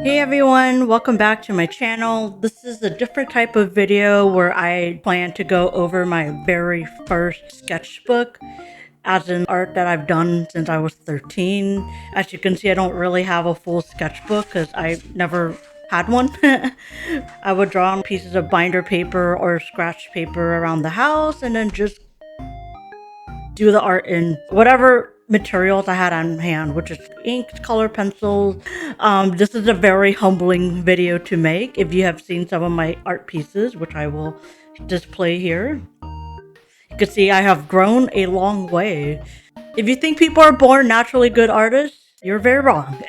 Hey everyone, welcome back to my channel. This is a different type of video where I plan to go over my very first sketchbook, as in art that I've done since I was 13. As you can see, I don't really have a full sketchbook because I never had one. I would draw on pieces of binder paper or scratch paper around the house and then just do the art in whatever materials I had on hand, which is ink, color pencils. This is a very humbling video to make. If you have seen some of my art pieces, which I will display here, you can see I have grown a long way. If you think people are born naturally good artists, you're very wrong.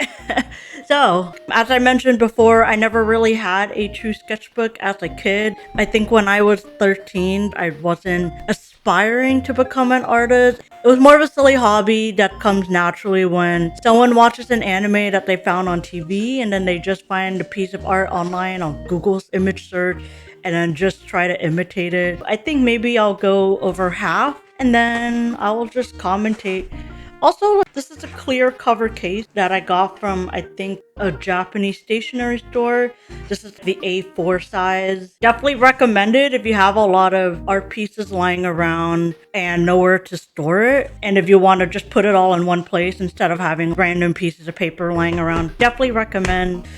So, as I mentioned before, I never really had a true sketchbook as a kid. I think when I was 13, I wasn't aspiring to become an artist. It was more of a silly hobby that comes naturally when someone watches an anime that they found on TV and then they just find a piece of art online on Google's image search and then just try to imitate it. I think maybe I'll go over half and then I'll just commentate. Also, this is a clear cover case that I got from, I think, a Japanese stationery store. This is the A4 size. Definitely recommended if you have a lot of art pieces lying around and nowhere to store it. And if you want to just put it all in one place instead of having random pieces of paper lying around, definitely recommend.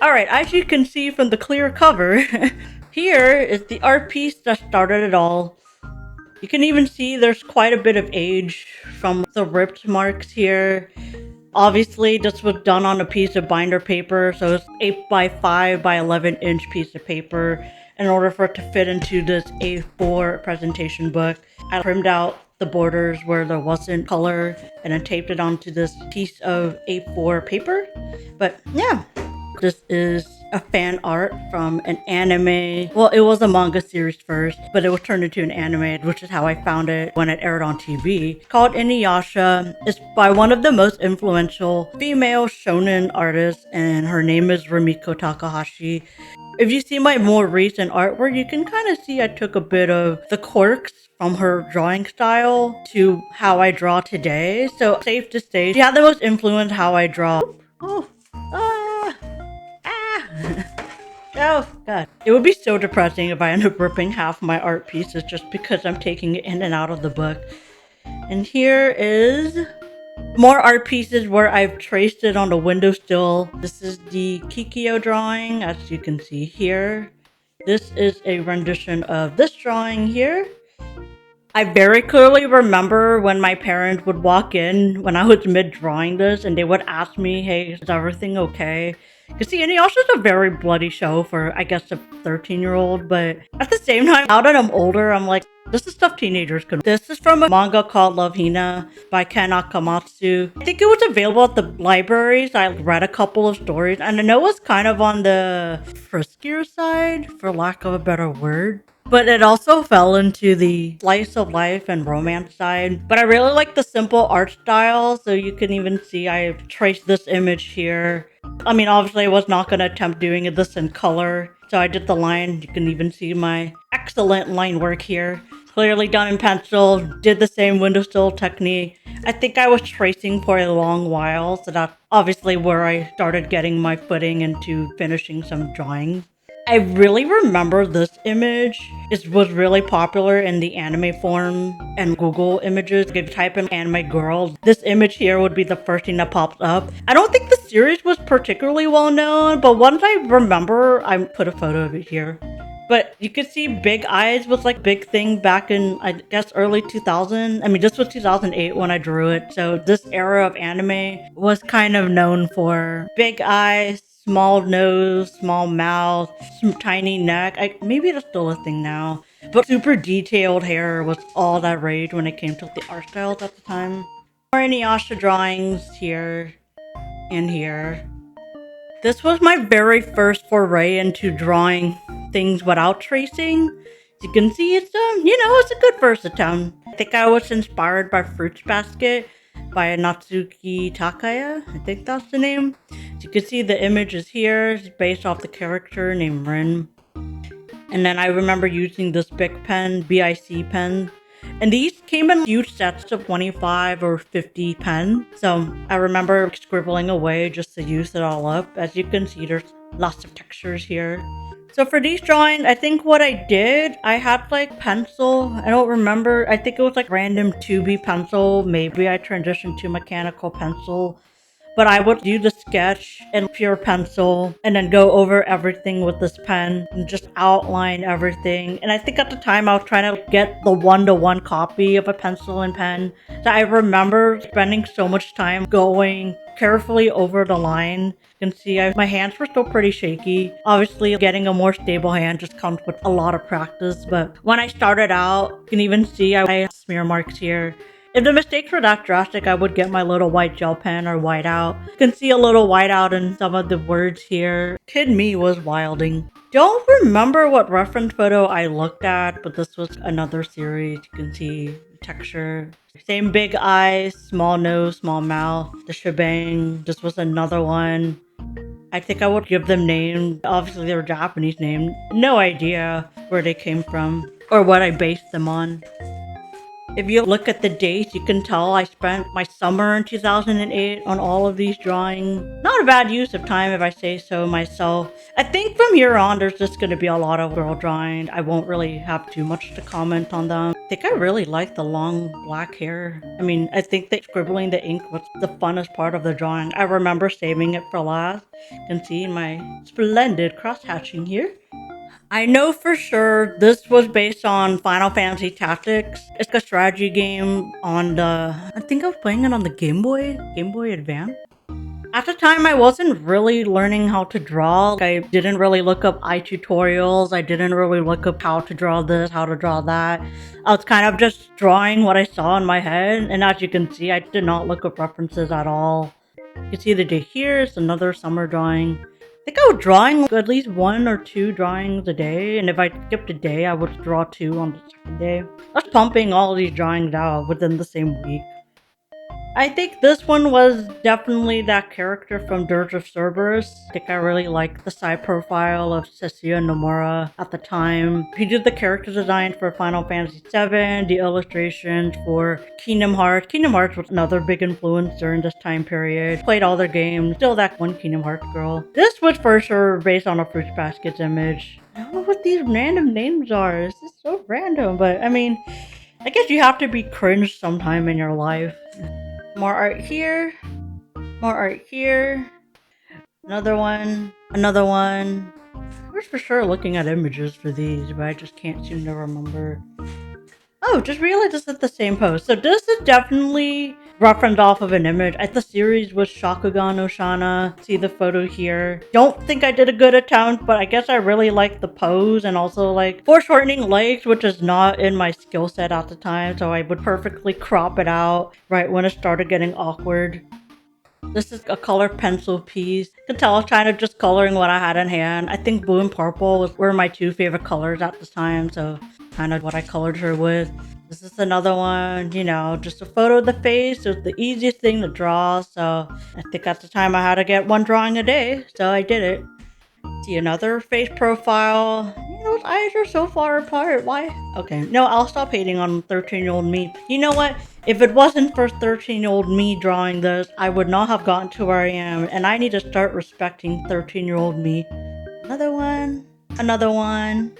Alright, as you can see from the clear cover, here is the art piece that started it all. You can even see there's quite a bit of age from the ripped marks here. Obviously, this was done on a piece of binder paper, so it's 8 by 5 by 11 inch piece of paper. In order for it to fit into this A4 presentation book, I trimmed out the borders where there wasn't color and then taped it onto this piece of A4 paper. But yeah, this is a fan art from an anime. Well, it was a manga series first, but it was turned into an anime, which is how I found it when it aired on TV. Called Inuyasha. It's by one of the most influential female shonen artists, and her name is Rumiko Takahashi. If you see my more recent artwork, you can kind of see I took a bit of the quirks from her drawing style to how I draw today. So safe to say, she had the most influence how I draw. Oh god. It would be so depressing if I end up ripping half my art pieces just because I'm taking it in and out of the book. And here is more art pieces where I've traced it on the windowsill. This is the Kikyo drawing, as you can see here. This is a rendition of this drawing here. I very clearly remember when my parents would walk in when I was mid-drawing this and they would ask me, hey, is everything okay? Because see, Inuyasha is a very bloody show for, I guess, a 13-year-old, but at the same time, now that I'm older, I'm like, this is stuff teenagers can. This is from a manga called Love Hina by Ken Akamatsu. I think it was available at the libraries. I read a couple of stories, and I know it was kind of on the friskier side, for lack of a better word. But it also fell into the slice of life and romance side. But I really like the simple art style, so you can even see I've traced this image here. I mean, obviously I was not going to attempt doing this in color, so I did the line. You can even see my excellent line work here. Clearly done in pencil, did the same windowsill technique. I think I was tracing for a long while, so that's obviously where I started getting my footing into finishing some drawings. I really remember this image. It was really popular in the anime form and Google images. If you type in anime girl, this image here would be the first thing that pops up. I don't think the series was particularly well known, but once I remember, I put a photo of it here. But you could see Big Eyes was like a big thing back in, I guess, early 2000. I mean, this was 2008 when I drew it. So this era of anime was kind of known for big eyes, small nose, small mouth, some tiny neck. Maybe it's still a thing now. But super detailed hair was all that rage when it came to the art styles at the time. More Inuyasha drawings here and here. This was my very first foray into drawing things without tracing. As you can see, it's it's a good first attempt. I think I was inspired by Fruits Basket by Natsuki Takaya. I think that's the name. As you can see, the image is here. It's based off the character named Rin. And then I remember using this Bic pen, BIC pen. And these came in huge sets of 25 or 50 pens. So I remember scribbling away just to use it all up. As you can see, there's lots of textures here. So for these drawings, I think what I did, I had like pencil. I don't remember. I think it was like random 2B pencil. Maybe I transitioned to mechanical pencil. But I would do the sketch in pure pencil and then go over everything with this pen and just outline everything. And I think at the time I was trying to get the one-to-one copy of a pencil and pen. So I remember spending so much time going carefully over the line. You can see my hands were still pretty shaky. Obviously, getting a more stable hand just comes with a lot of practice. But when I started out, you can even see I have smear marks here. If the mistakes were that drastic, I would get my little white gel pen or whiteout. You can see a little whiteout in some of the words here. Kid me was wilding. Don't remember what reference photo I looked at, but this was another series. You can see texture. Same big eyes, small nose, small mouth, the shebang. This was another one. I think I would give them names. Obviously, they were Japanese names. No idea where they came from or what I based them on. If you look at the dates, you can tell I spent my summer in 2008 on all of these drawings. Not a bad use of time if I say so myself. I think from here on, there's just going to be a lot of girl drawing. I won't really have too much to comment on them. I think I really like the long black hair. I mean, I think that scribbling the ink was the funnest part of the drawing. I remember saving it for last. You can see my splendid cross-hatching here. I know for sure this was based on Final Fantasy Tactics. It's a strategy game on I think I was playing it on the Game Boy Advance. At the time, I wasn't really learning how to draw. I didn't really look up tutorials. I didn't really look up how to draw this, how to draw that. I was kind of just drawing what I saw in my head. And as you can see, I did not look up references at all. You can see the day here. It's another summer drawing. I think I was drawing at least 1 or 2 drawings a day, and if I skipped a day, I would draw 2 on the second day. I was pumping all these drawings out within the same week. I think this one was definitely that character from Dirge of Cerberus. I think I really liked the side profile of Setsuya Nomura at the time. He did the character design for Final Fantasy VII, the illustrations for Kingdom Hearts. Kingdom Hearts was another big influence during this time period. Played all their games. Still that one Kingdom Hearts girl. This was for sure based on a Fruits Baskets image. I don't know what these random names are. This is so random, but I mean, I guess you have to be cringe sometime in your life. More art here. More art here. Another one. Another one. I was for sure looking at images for these, but I just can't seem to remember. Oh, just realized this is the same pose. So this is definitely referenced off of an image. The series was Shakugan no Shana. See the photo here. Don't think I did a good attempt, but I guess I really like the pose and also like foreshortening legs, which is not in my skill set at the time. So I would perfectly crop it out right when it started getting awkward. This is a colored pencil piece. You can tell I was kind of just coloring what I had in hand. I think blue and purple were my 2 favorite colors at the time, so kind of what I colored her with. This is another one, you know, just a photo of the face. It was the easiest thing to draw, so I think at the time I had to get 1 drawing a day, so I did it. See another face profile. Those eyes are so far apart. Why? Okay, no, I'll stop hating on 13-year-old me. You know what? If it wasn't for 13-year-old me drawing this, I would not have gotten to where I am, and I need to start respecting 13-year-old me. Another one. Another one.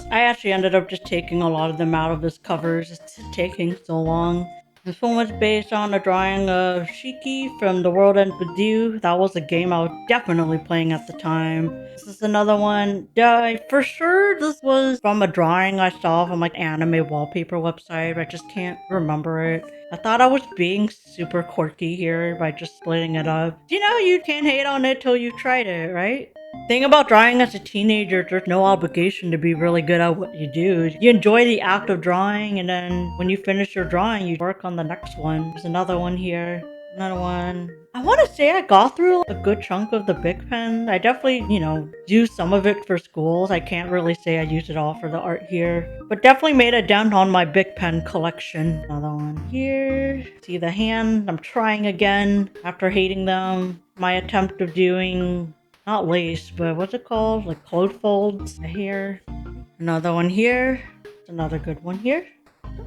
I actually ended up just taking a lot of them out of this covers. It's taking so long. This one was based on a drawing of Shiki from The World Ends With You. That was a game I was definitely playing at the time. This is another one. For sure this was from a drawing I saw from like anime wallpaper website. I just can't remember it. I thought I was being super quirky here by just splitting it up. You know, you can't hate on it till you tried it, right? Thing about drawing as a teenager, there's no obligation to be really good at what you do. You enjoy the act of drawing, and then when you finish your drawing, you work on the next one. There's another one here. Another one. I want to say I got through a good chunk of the Bic pen. I definitely, used some of it for schools. I can't really say I used it all for the art here. But definitely made a dent on my Bic pen collection. Another one here. See the hand? I'm trying again after hating them. My attempt of doing... not lace, but what's it called? Like clothes folds here. Another one here. Another good one here.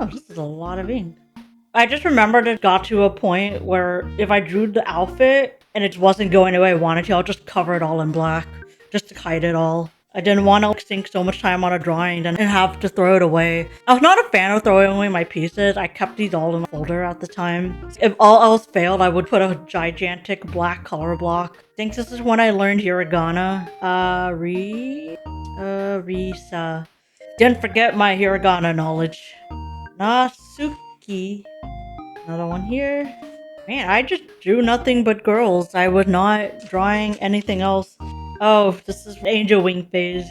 Oh, this is a lot of ink. I just remembered it got to a point where if I drew the outfit and it wasn't going the way I wanted to, I'll just cover it all in black just to hide it all. I didn't want to sink so much time on a drawing and have to throw it away. I was not a fan of throwing away my pieces. I kept these all in a folder at the time. If all else failed, I would put a gigantic black color block. I think this is when I learned hiragana. Risa. Didn't forget my hiragana knowledge. Nasuki. Another one here. Man, I just drew nothing but girls. I was not drawing anything else. Oh, this is angel wing phase.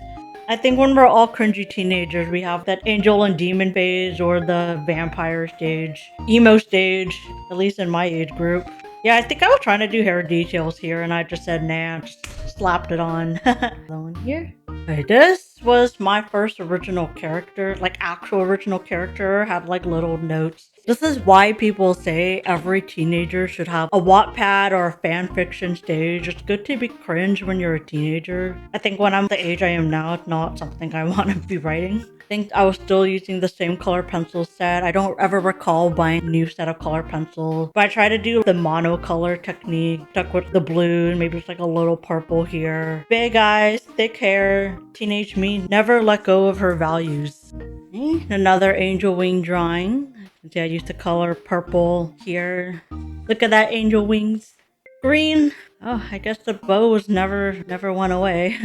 I think when we're all cringy teenagers, we have that angel and demon phase or the vampire stage. Emo stage, at least in my age group. Yeah, I think I was trying to do hair details here and I just said nah, just slapped it on. Another one here. Okay, this was my first original character, like actual original character, had like little notes. This is why people say every teenager should have a Wattpad or a fanfiction stage. It's good to be cringe when you're a teenager. I think when I'm the age I am now, it's not something I want to be writing. I think I was still using the same color pencil set. I don't ever recall buying a new set of color pencils, but I try to do the monocolor technique, stuck with the blue and maybe it's like a little purple here. Big eyes, thick hair, teenage me never let go of her values. Okay, another angel wing drawing. See, I used the color purple here. Look at that angel wings. Green. Oh, I guess the bows never went away.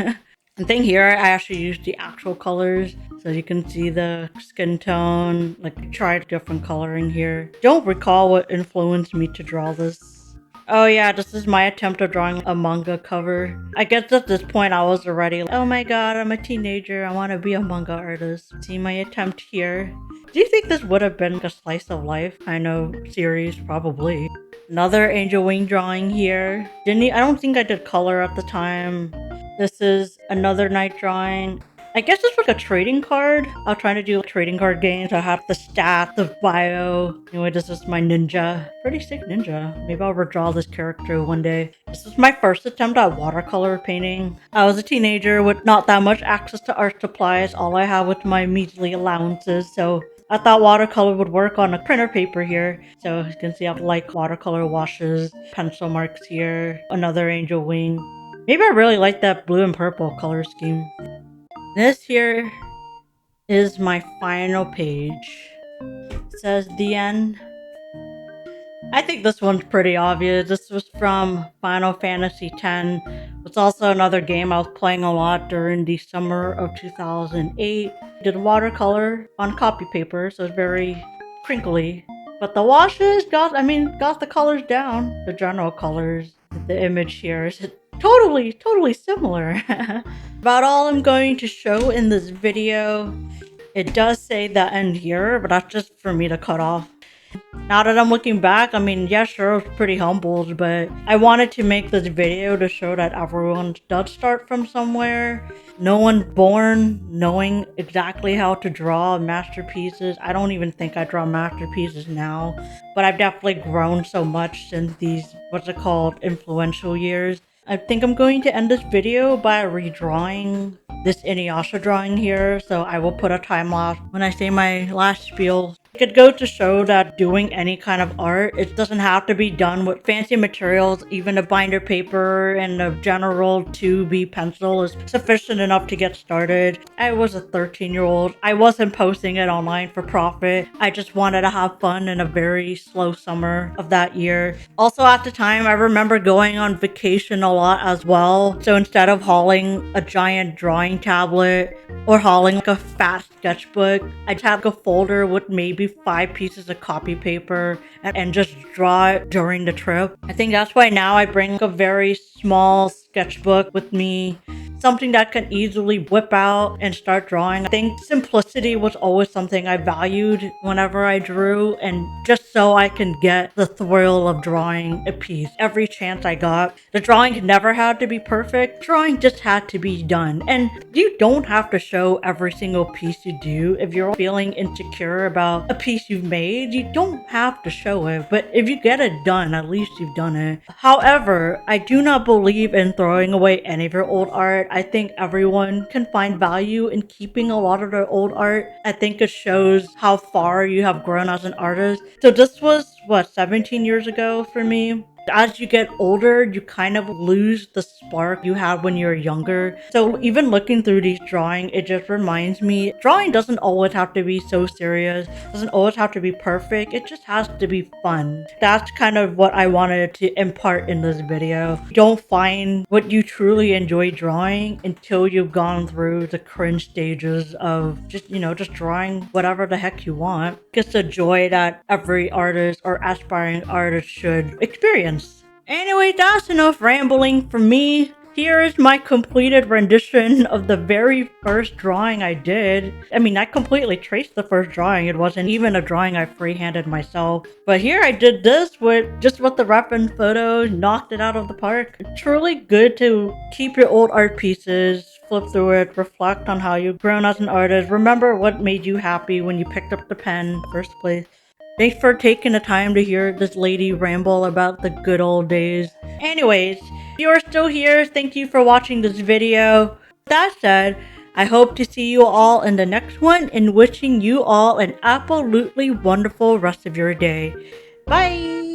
The thing here, I actually used the actual colors. So you can see the skin tone, like try different coloring here. Don't recall what influenced me to draw this. Oh yeah, this is my attempt at drawing a manga cover. I guess at this point I was already like, oh my god, I'm a teenager, I want to be a manga artist. See my attempt here. Do you think this would have been a slice of life kind of series? Probably. Another angel wing drawing here. I don't think I did color at the time. This is another night drawing. I guess it's like a trading card. I was trying to do trading card games. I have the stats, the bio. Anyway, this is my ninja. Pretty sick ninja. Maybe I'll redraw this character one day. This is my first attempt at watercolor painting. I was a teenager with not that much access to art supplies. All I had was my measly allowances, so I thought watercolor would work on a printer paper here. So you can see I have like watercolor washes, pencil marks here, another angel wing. Maybe I really like that blue and purple color scheme. This here is my final page. It says the end. I think this one's pretty obvious. This was from Final Fantasy X. It's also another game I was playing a lot during the summer of 2008. Did watercolor on copy paper, so it's very crinkly. But the washes got the colors down. The general colors. The image here is totally similar. About all I'm going to show in this video. It does say the end here, but that's just for me to cut off. Now that I'm looking back, yeah, sure, I was pretty humbled, but I wanted to make this video to show that everyone does start from somewhere. No one's born knowing exactly how to draw masterpieces. I don't even think I draw masterpieces now, but I've definitely grown so much since these, influential years. I think I'm going to end this video by redrawing this Inuyasha drawing here, so I will put a time lapse when I say my last spiel. It could go to show that doing any kind of art, it doesn't have to be done with fancy materials. Even a binder paper and a general 2B pencil is sufficient enough to get started. I was a 13-year-old. I wasn't posting it online for profit. I just wanted to have fun in a very slow summer of that year. Also at the time, I remember going on vacation a lot as well. So instead of hauling a giant drawing tablet or hauling like a fat sketchbook, I'd have a folder with maybe 5 pieces of copy paper and just draw it during the trip. I think that's why now I bring a very small sketchbook with me, something that can easily whip out and start drawing. I think simplicity was always something I valued whenever I drew, and just so I can get the thrill of drawing a piece every chance I got. The drawing never had to be perfect. Drawing just had to be done, and you don't have to show every single piece you do. If you're feeling insecure about a piece you've made, you don't have to show it, but if you get it done, at least you've done it. However, I do not believe in throwing away any of your old art. I think everyone can find value in keeping a lot of their old art. I think it shows how far you have grown as an artist. So this was, what, 17 years ago for me? As you get older, you kind of lose the spark you had when you were younger. So even looking through these drawings, it just reminds me, drawing doesn't always have to be so serious, doesn't always have to be perfect, it just has to be fun. That's kind of what I wanted to impart in this video. Don't find what you truly enjoy drawing until you've gone through the cringe stages of just, just drawing whatever the heck you want. It's a joy that every artist or aspiring artist should experience. Anyway, that's enough rambling from me. Here is my completed rendition of the very first drawing I did. I mean, I completely traced the first drawing. It wasn't even a drawing I freehanded myself. But here I did this with the reference photos, knocked it out of the park. It's truly good to keep your old art pieces, flip through it, reflect on how you've grown as an artist, remember what made you happy when you picked up the pen in the first place. Thanks for taking the time to hear this lady ramble about the good old days. Anyways, if you're still here, thank you for watching this video. With that said, I hope to see you all in the next one and wishing you all an absolutely wonderful rest of your day. Bye!